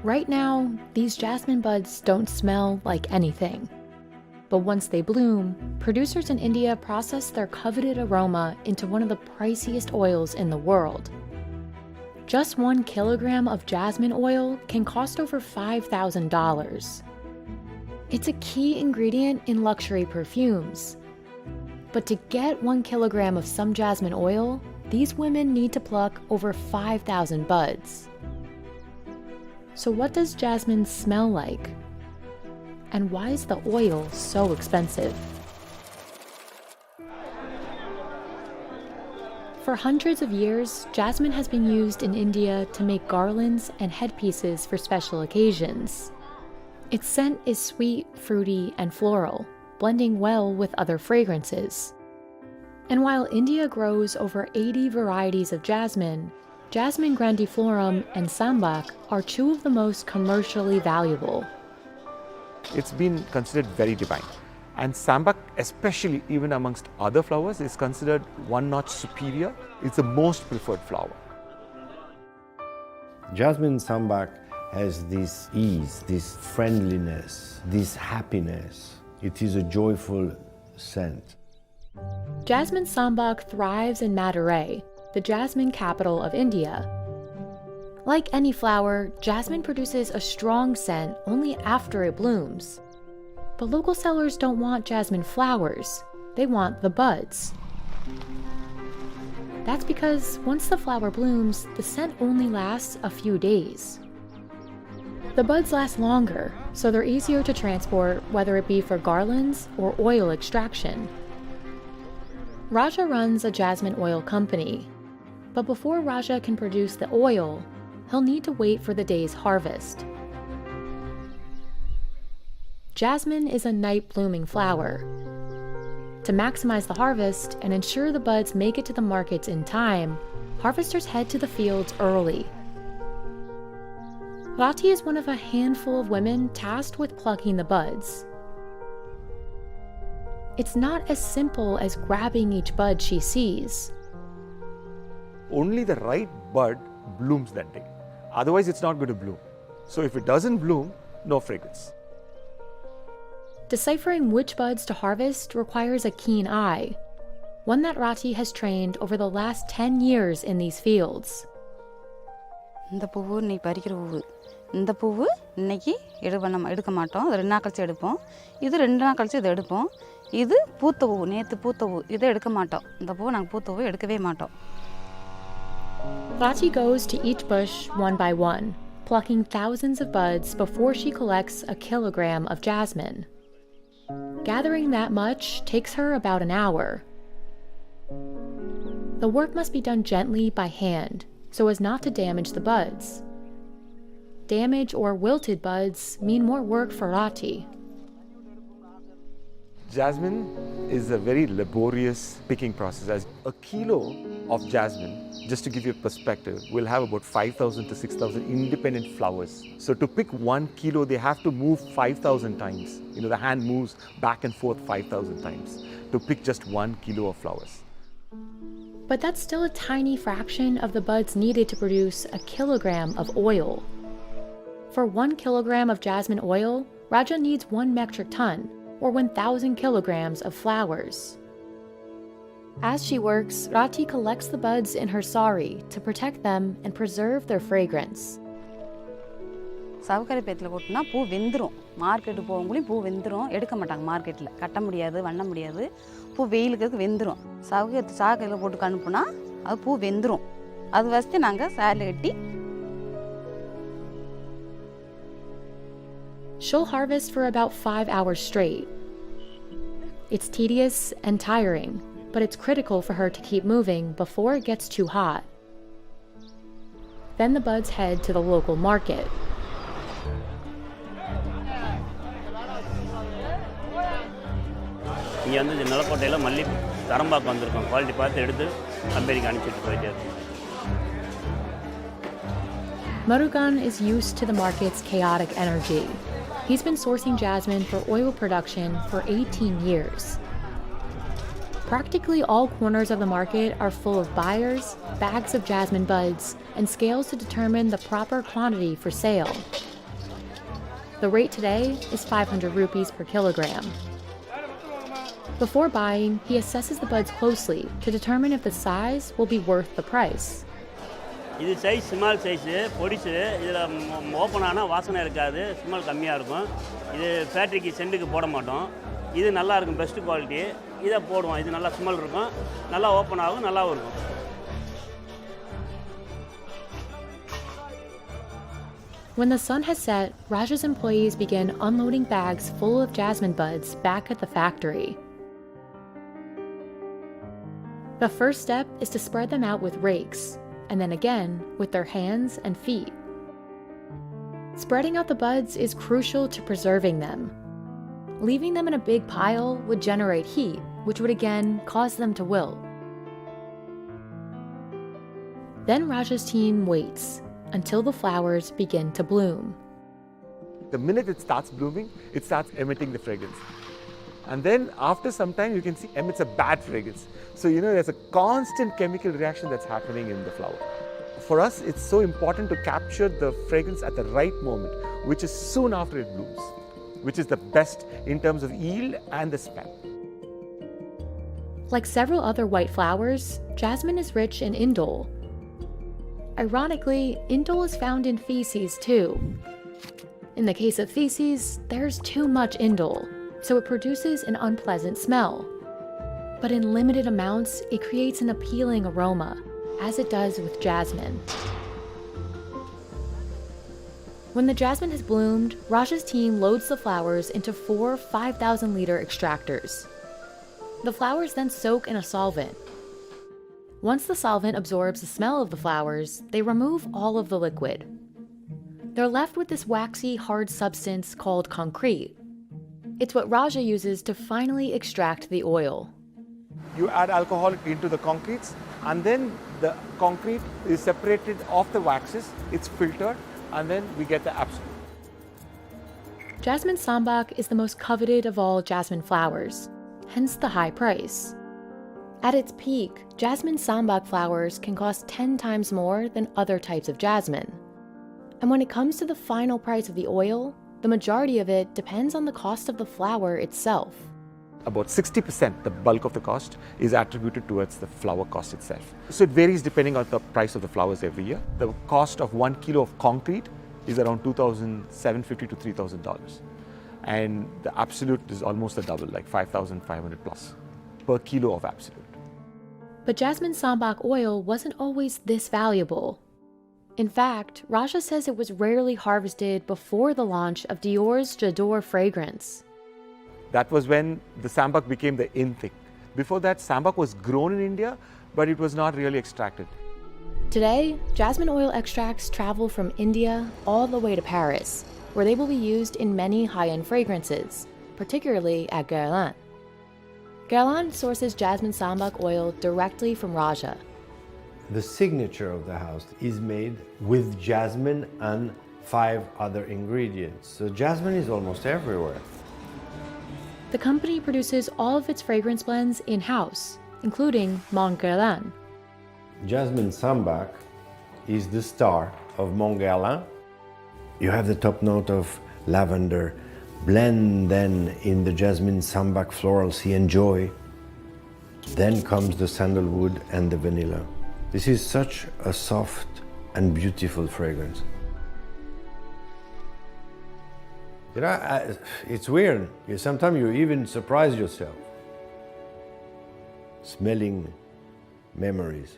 Right now, these jasmine buds don't smell like anything. But once they bloom, producers in India process their coveted aroma into one of the priciest oils in the world. Just 1 kilogram of jasmine oil can cost over $5,000. It's a key ingredient in luxury perfumes. But to get 1 kilogram of some jasmine oil, these women need to pluck over 5,000 buds. So what does jasmine smell like? And why is the oil so expensive? For hundreds of years, jasmine has been used in India to make garlands and headpieces for special occasions. Its scent is sweet, fruity, and floral, blending well with other fragrances. And while India grows over 80 varieties of jasmine, Jasmine grandiflorum and Sambac are two of the most commercially valuable. It's been considered very divine. And Sambac, especially even amongst other flowers, is considered one notch superior. It's the most preferred flower. Jasmine Sambac has this ease, this friendliness, this happiness. It is a joyful scent. Jasmine Sambac thrives in Madurai, the jasmine capital of India. Like any flower, jasmine produces a strong scent only after it blooms. But local sellers don't want jasmine flowers, they want the buds. That's because once the flower blooms, the scent only lasts a few days. The buds last longer, so they're easier to transport, whether it be for garlands or oil extraction. Raja runs a jasmine oil company, but before Raja can produce the oil, he'll need to wait for the day's harvest. Jasmine is a night-blooming flower. To maximize the harvest and ensure the buds make it to the markets in time, harvesters head to the fields early. Rati is one of a handful of women tasked with plucking the buds. It's not as simple as grabbing each bud she sees. Only the right bud blooms that day. Otherwise, it's not going to bloom. So if it doesn't bloom, no fragrance. Deciphering which buds to harvest requires a keen eye, one that Rati has trained over the last 10 years in these fields. இந்த பூவு நீ பறிக்கிற பூவு இந்த பூவு இன்னைக்கு எடுக்க மாட்டோம் அது 2 நாள் கழிச்சு எடுப்போம் இது 2 நாள் கழிச்சு இதை எடுப்போம் இது பூத்த பூவு நேத்து பூத்த பூவு இதை எடுக்க மாட்டோம் இந்த பூவு நாங்க பூத்த பூவு எடுக்கவே மாட்டோம். Rati goes to each bush one by one, plucking thousands of buds before she collects a kilogram of jasmine. Gathering that much takes her about an hour. The work must be done gently by hand, so as not to damage the buds. Damaged or wilted buds mean more work for Rati. Jasmine is a very laborious picking process. As a kilo of jasmine, just to give you a perspective, will have about 5,000 to 6,000 independent flowers. So to pick 1 kilo, they have to move 5,000 times. The hand moves back and forth 5,000 times to pick just 1 kilo of flowers. But that's still a tiny fraction of the buds needed to produce a kilogram of oil. For 1 kilogram of jasmine oil, Raja needs 1 metric ton, or 1,000 kilograms of flowers. As she works, Rati collects the buds in her sari to protect them and preserve their fragrance. சவுக்கரை பேத்துல போட்டுனா பூ வெந்துரும் market போகும்போது பூ வெந்துரும் எடுக்க மாட்டாங்க மார்க்கெட்ல கட்ட முடியாது வண்ண முடியாது பூ வெயிலுக்கு வெந்துரும் சாக்கையில போட்டு அனுப்புனா அது பூ வெந்துரும் அது வச்சு நாங்க சாரில கட்டி. She'll harvest for about 5 hours straight. It's tedious and tiring, but it's critical for her to keep moving before it gets too hot. Then the buds head to the local market. இங்கே வந்து நிலக்கோட்டையில் மல்லி தரம்பாக்கு வந்திருக்கோம் quality பார்த்து எடுத்து கம்பெனிக்கு அனுப்பிச்சிட்டு போயிட்டே இருக்கோம். Murugan is used to the market's chaotic energy. He's been sourcing jasmine for oil production for 18 years. Practically all corners of the market are full of buyers, bags of jasmine buds, and scales to determine the proper quantity for sale. The rate today is 500 rupees per kilogram. Before buying, he assesses the buds closely to determine if the size will be worth the price. இது size small size பொடிசு. இதில் open ஆனால் வாசனை இருக்காது, smell கம்மியாக இருக்கும். இது ஃபேக்ட்ரிக்கு சென்ட்டுக்கு போட மாட்டோம். இது நல்லா இருக்கும், பெஸ்ட் குவாலிட்டி. இதை போடுவோம். இது நல்லா ஸ்மெல் இருக்கும், நல்லா ஓப்பன் ஆகும், நல்லாவும் இருக்கும். When the sun has set, Raja's employees begin unloading bags full of jasmine buds back at the factory. The first step is to spread them out with rakes, and then again with their hands and feet. Spreading out the buds is crucial to preserving them. Leaving them in a big pile would generate heat, which would again cause them to wilt. Then Raja's team waits until the flowers begin to bloom. The minute it starts blooming, it starts emitting the fragrance. And then after some time, you can see emits a bad fragrance. So, there's a constant chemical reaction that's happening in the flower. For us, it's so important to capture the fragrance at the right moment, which is soon after it blooms, which is the best in terms of yield and the smell. Like several other white flowers, jasmine is rich in indole. Ironically, indole is found in feces too. In the case of feces, there's too much indole, so it produces an unpleasant smell. But in limited amounts, it creates an appealing aroma, as it does with jasmine. When the jasmine has bloomed, Raja's team loads the flowers into 4 5,000-liter extractors. The flowers then soak in a solvent. Once the solvent absorbs the smell of the flowers, they remove all of the liquid. They're left with this waxy, hard substance called concrete. It's what Raja uses to finally extract the oil. You add alcohol into the concretes, and then the concrete is separated off the waxes, it's filtered, and then we get the absolute. Jasmim Sambac is the most coveted of all jasmine flowers, hence the high price. At its peak, Jasmim Sambac flowers can cost 10 times more than other types of jasmine. And when it comes to the final price of the oil, the majority of it depends on the cost of the flower itself. About 60%, the bulk of the cost, is attributed towards the flower cost itself. So it varies depending on the price of the flowers every year. The cost of 1 kilo of concrete is around $2,750 to $3,000. And the absolute is almost the double, like 5,500 plus per kilo of absolute. But Jasmim Sambac oil wasn't always this valuable. In fact, Raja says it was rarely harvested before the launch of Dior's J'adore fragrance. That was when the sambac became the in thing. Before that, sambac was grown in India, but it was not really extracted. Today, jasmine oil extracts travel from India all the way to Paris, where they will be used in many high-end fragrances, particularly at Guerlain. Guerlain sources Jasmim Sambac oil directly from Raja. The signature of the house is made with jasmine and 5 other ingredients. So jasmine is almost everywhere. The company produces all of its fragrance blends in-house, including Mont Guerlain. Jasmim Sambac is the star of Mont Guerlain. You have the top note of lavender, blend then in the Jasmim Sambac florals he enjoy. Then comes the sandalwood and the vanilla. This is such a soft and beautiful fragrance. It's weird. Sometimes you even surprise yourself. Smelling memories.